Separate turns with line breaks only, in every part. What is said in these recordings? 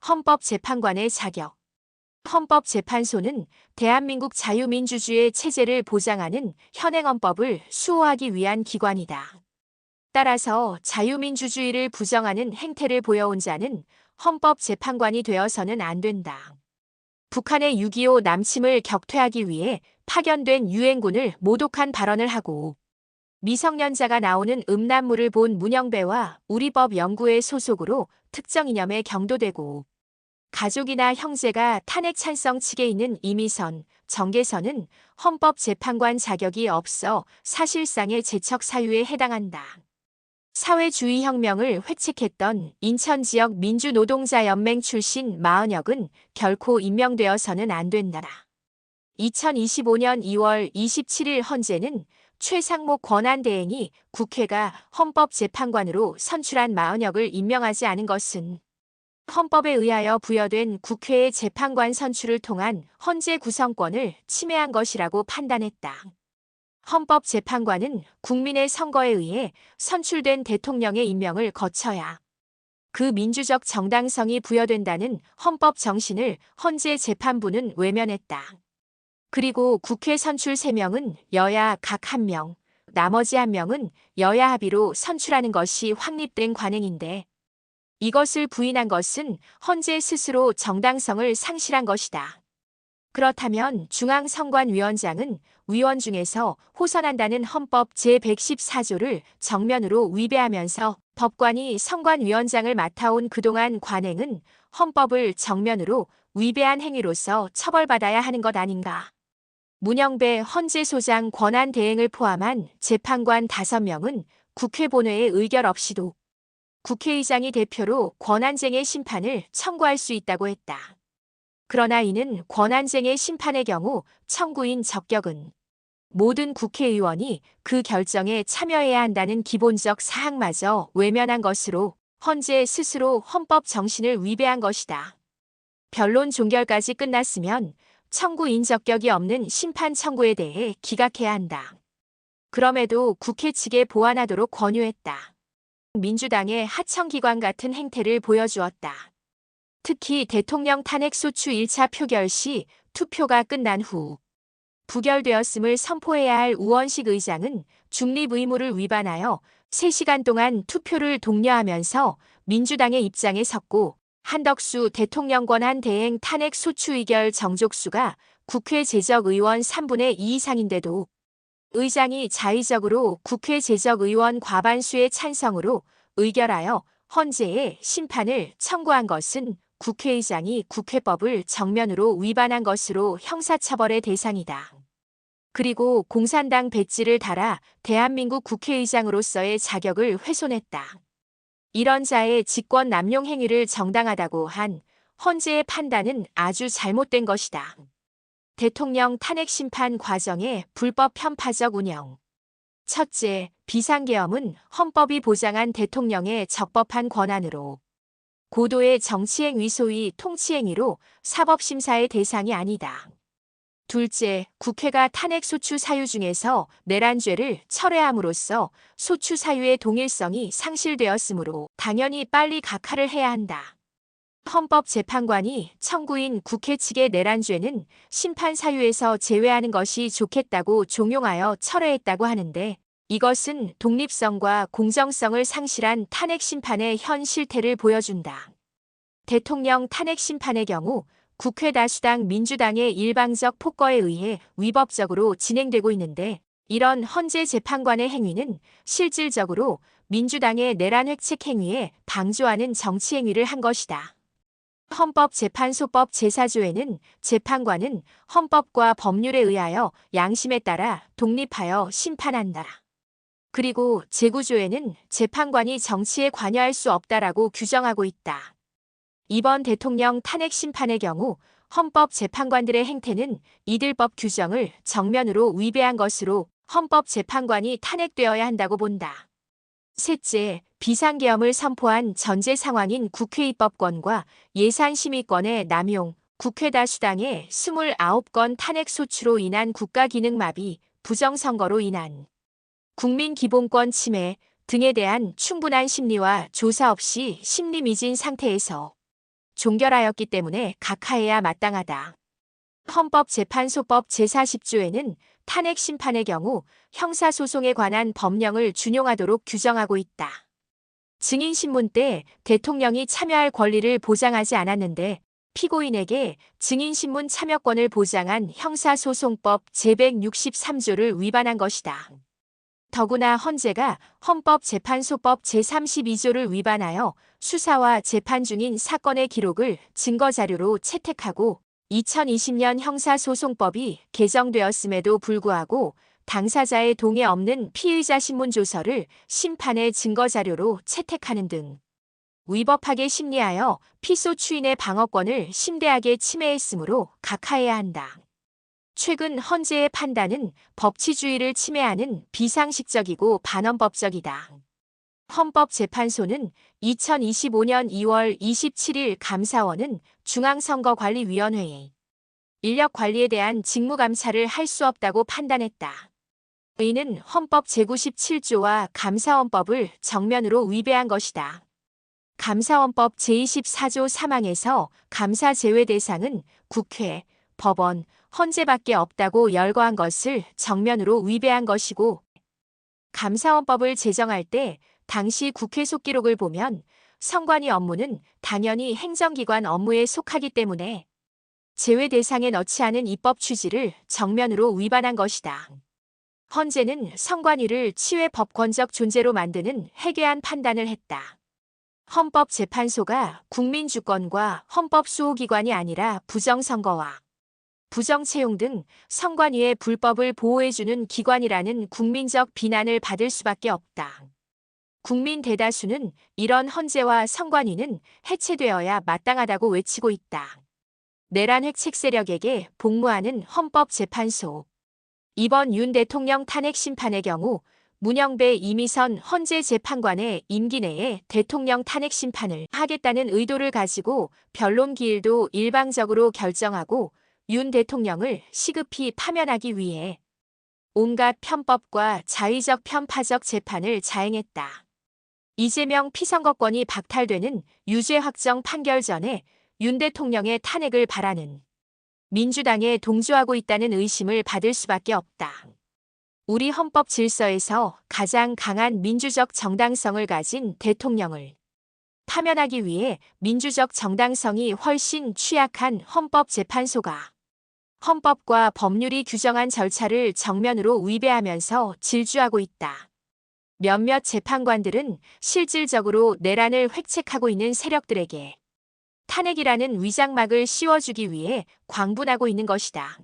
헌법재판관의 자격. 헌법재판소는 대한민국 자유민주주의 체제를 보장하는 현행헌법을 수호하기 위한 기관이다. 따라서 자유민주주의를 부정하는 행태를 보여온 자는 헌법재판관이 되어서는 안 된다. 북한의 6.25 남침을 격퇴하기 위해 파견된 유엔군을 모독한 발언을 하고 미성년자가 나오는 음란물을 본 문영배와 우리법 연구회 소속으로 특정 이념에 경도되고 가족이나 형제가 탄핵 찬성 측에 있는 이미선, 정계선은 헌법재판관 자격이 없어 사실상의 제척 사유에 해당한다. 사회주의혁명을 회칙했던 인천 지역 민주노동자연맹 출신 마은혁은 결코 임명되어서는 안 된다. 2025년 2월 27일 헌재는 최상목 권한대행이 국회가 헌법재판관으로 선출한 마은혁을 임명하지 않은 것은 헌법에 의하여 부여된 국회의 재판관 선출을 통한 헌재 구성권을 침해한 것이라고 판단했다. 헌법재판관은 국민의 선거에 의해 선출된 대통령의 임명을 거쳐야 그 민주적 정당성이 부여된다는 헌법 정신을 헌재 재판부는 외면했다. 그리고 국회 선출 3명은 여야 각 1명, 나머지 1명은 여야 합의로 선출하는 것이 확립된 관행인데 이것을 부인한 것은 헌재 스스로 정당성을 상실한 것이다. 그렇다면 중앙선관위원장은 위원 중에서 호선한다는 헌법 제114조를 정면으로 위배하면서 법관이 선관위원장을 맡아온 그동안 관행은 헌법을 정면으로 위배한 행위로서 처벌받아야 하는 것 아닌가. 문영배 헌재소장 권한대행을 포함한 재판관 5명은 국회 본회의 의결 없이도 국회의장이 대표로 권한쟁의 심판을 청구할 수 있다고 했다. 그러나 이는 권한쟁의 심판의 경우 청구인 적격은 모든 국회의원이 그 결정에 참여해야 한다는 기본적 사항마저 외면한 것으로 헌재 스스로 헌법 정신을 위배한 것이다. 변론 종결까지 끝났으면 청구인 적격이 없는 심판 청구에 대해 기각해야 한다. 그럼에도 국회 측에 보완하도록 권유했다. 민주당의 하청기관 같은 행태를 보여주었다. 특히 대통령 탄핵소추 1차 표결 시 투표가 끝난 후 부결되었음을 선포해야 할 우원식 의장은 중립 의무를 위반하여 3시간 동안 투표를 독려하면서 민주당의 입장에 섰고 한덕수 대통령 권한 대행 탄핵 소추 의결 정족수가 국회 재적의원 3분의 2 이상인데도 의장이 자의적으로 국회 재적의원 과반수의 찬성으로 의결하여 헌재에 심판을 청구한 것은 국회의장이 국회법을 정면으로 위반한 것으로 형사처벌의 대상이다. 그리고 공산당 배지를 달아 대한민국 국회의장으로서의 자격을 훼손했다. 이런 자의 직권 남용 행위를 정당하다고 한 헌재의 판단은 아주 잘못된 것이다. 대통령 탄핵 심판 과정의 불법 편파적 운영. 첫째, 비상계엄은 헌법이 보장한 대통령의 적법한 권한으로 고도의 정치행위 소위 통치행위로 사법심사의 대상이 아니다. 둘째, 국회가 탄핵 소추 사유 중에서 내란죄를 철회함으로써 소추 사유의 동일성이 상실되었으므로 당연히 빨리 각하를 해야 한다. 헌법재판관이 청구인 국회 측의 내란죄는 심판 사유에서 제외하는 것이 좋겠다고 종용하여 철회했다고 하는데 이것은 독립성과 공정성을 상실한 탄핵 심판의 현 실태를 보여준다. 대통령 탄핵 심판의 경우 국회 다수당 민주당의 일방적 폭거에 의해 위법적으로 진행되고 있는데 이런 헌재 재판관의 행위는 실질적으로 민주당의 내란 획책 행위에 방조하는 정치 행위를 한 것이다. 헌법재판소법 제4조에는 재판관은 헌법과 법률에 의하여 양심에 따라 독립하여 심판한다. 그리고 제9조에는 재판관이 정치에 관여할 수 없다라고 규정하고 있다. 이번 대통령 탄핵 심판의 경우 헌법재판관들의 행태는 이들법 규정을 정면으로 위배한 것으로 헌법재판관이 탄핵되어야 한다고 본다. 셋째, 비상계엄을 선포한 전제 상황인 국회 입법권과 예산심의권의 남용, 국회 다수당의 29건 탄핵 소추로 인한 국가기능마비, 부정선거로 인한 국민기본권 침해 등에 대한 충분한 심리와 조사 없이 심리미진 상태에서 종결하였기 때문에 각하해야 마땅하다. 헌법재판소법 제40조에는 탄핵 심판의 경우 형사소송에 관한 법령을 준용하도록 규정하고 있다. 증인신문 때 대통령이 참여할 권리를 보장하지 않았는데 피고인에게 증인신문 참여권을 보장한 형사소송법 제163조를 위반한 것이다. 더구나 헌재가 헌법재판소법 제32조를 위반하여 수사와 재판 중인 사건의 기록을 증거자료로 채택하고 2020년 형사소송법이 개정되었음에도 불구하고 당사자의 동의 없는 피의자 신문조서를 심판의 증거자료로 채택하는 등 위법하게 심리하여 피소 추인의 방어권을 심대하게 침해했으므로 각하해야 한다. 최근 헌재의 판단은 법치주의를 침해하는 비상식적이고 반헌법적이다. 헌법재판소는 2025년 2월 27일 감사원은 중앙선거관리위원회에 인력관리에 대한 직무감찰을 할 수 없다고 판단했다. 이는 헌법 제97조와 감사원법을 정면으로 위배한 것이다. 감사원법 제24조 3항에서 감사 제외 대상은 국회, 법원, 헌재밖에 없다고 열거한 것을 정면으로 위배한 것이고 감사원법을 제정할 때 당시 국회 속기록을 보면 선관위 업무는 당연히 행정기관 업무에 속하기 때문에 제외 대상에 넣지 않은 입법 취지를 정면으로 위반한 것이다. 헌재는 선관위를 치외 법권적 존재로 만드는 해괴한 판단을 했다. 헌법재판소가 국민주권과 헌법수호기관이 아니라 부정선거와 부정채용 등 선관위의 불법을 보호해주는 기관이라는 국민적 비난을 받을 수밖에 없다. 국민 대다수는 이런 헌재와 선관위는 해체되어야 마땅하다고 외치고 있다. 내란 획책 세력에게 복무하는 헌법재판소. 이번 윤 대통령 탄핵 심판의 경우 문영배 이미선 헌재 재판관의 임기 내에 대통령 탄핵 심판을 하겠다는 의도를 가지고 변론 기일도 일방적으로 결정하고 윤 대통령을 시급히 파면하기 위해 온갖 편법과 자의적 편파적 재판을 자행했다. 이재명 피선거권이 박탈되는 유죄 확정 판결 전에 윤 대통령의 탄핵을 바라는 민주당에 동조하고 있다는 의심을 받을 수밖에 없다. 우리 헌법 질서에서 가장 강한 민주적 정당성을 가진 대통령을 파면하기 위해 민주적 정당성이 훨씬 취약한 헌법재판소가 헌법과 법률이 규정한 절차를 정면으로 위배하면서 질주하고 있다. 몇몇 재판관들은 실질적으로 내란을 획책하고 있는 세력들에게 탄핵이라는 위장막을 씌워주기 위해 광분하고 있는 것이다.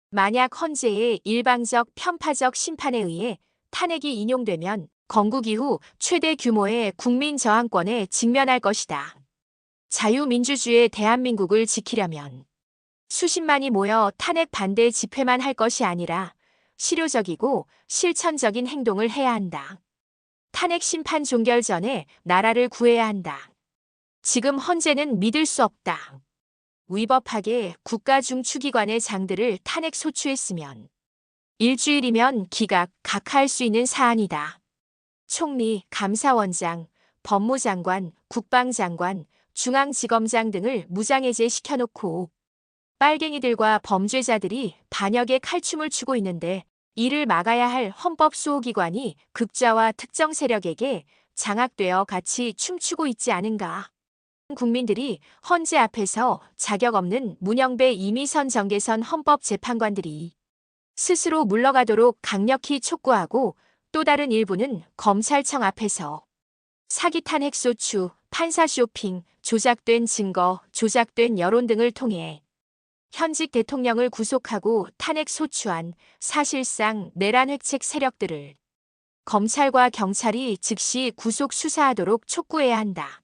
만약 헌재의 일방적 편파적 심판에 의해 탄핵이 인용되면 건국 이후 최대 규모의 국민 저항권에 직면할 것이다. 자유민주주의 대한민국을 지키려면 수십만이 모여 탄핵 반대 집회만 할 것이 아니라 실효적이고 실천적인 행동을 해야 한다. 탄핵 심판 종결 전에 나라를 구해야 한다. 지금 헌재는 믿을 수 없다. 위법하게 국가 중추기관의 장들을 탄핵 소추했으면 일주일이면 기각, 각하할 수 있는 사안이다. 총리, 감사원장, 법무장관, 국방장관, 중앙지검장 등을 무장해제 시켜놓고 빨갱이들과 범죄자들이 반역의 칼춤을 추고 있는데 이를 막아야 할 헌법수호기관이 극좌와 특정 세력에게 장악되어 같이 춤추고 있지 않은가. 국민들이 헌재 앞에서 자격 없는 문영배 이미선 정계선 헌법재판관들이 스스로 물러가도록 강력히 촉구하고 또 다른 일부는 검찰청 앞에서 사기 탄핵 소추, 판사 쇼핑, 조작된 증거, 조작된 여론 등을 통해 현직 대통령을 구속하고 탄핵 소추한 사실상 내란 획책 세력들을 검찰과 경찰이 즉시 구속 수사하도록 촉구해야 한다.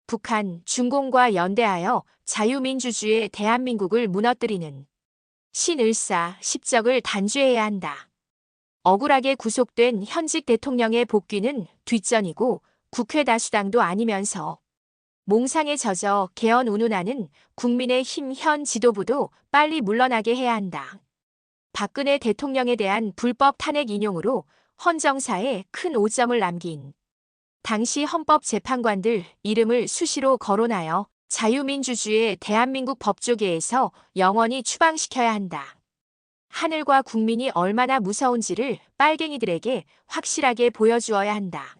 북한, 중공과 연대하여 자유민주주의 대한민국을 무너뜨리는 신을사, 십적을 단죄해야 한다. 억울하게 구속된 현직 대통령의 복귀는 뒷전이고 국회 다수당도 아니면서 몽상에 젖어 개헌 운운하는 국민의힘 현 지도부도 빨리 물러나게 해야 한다. 박근혜 대통령에 대한 불법 탄핵 인용으로 헌정사에 큰 오점을 남긴 당시 헌법재판관들 이름을 수시로 거론하여 자유민주주의 대한민국 법조계에서 영원히 추방시켜야 한다. 하늘과 국민이 얼마나 무서운지를 빨갱이들에게 확실하게 보여주어야 한다.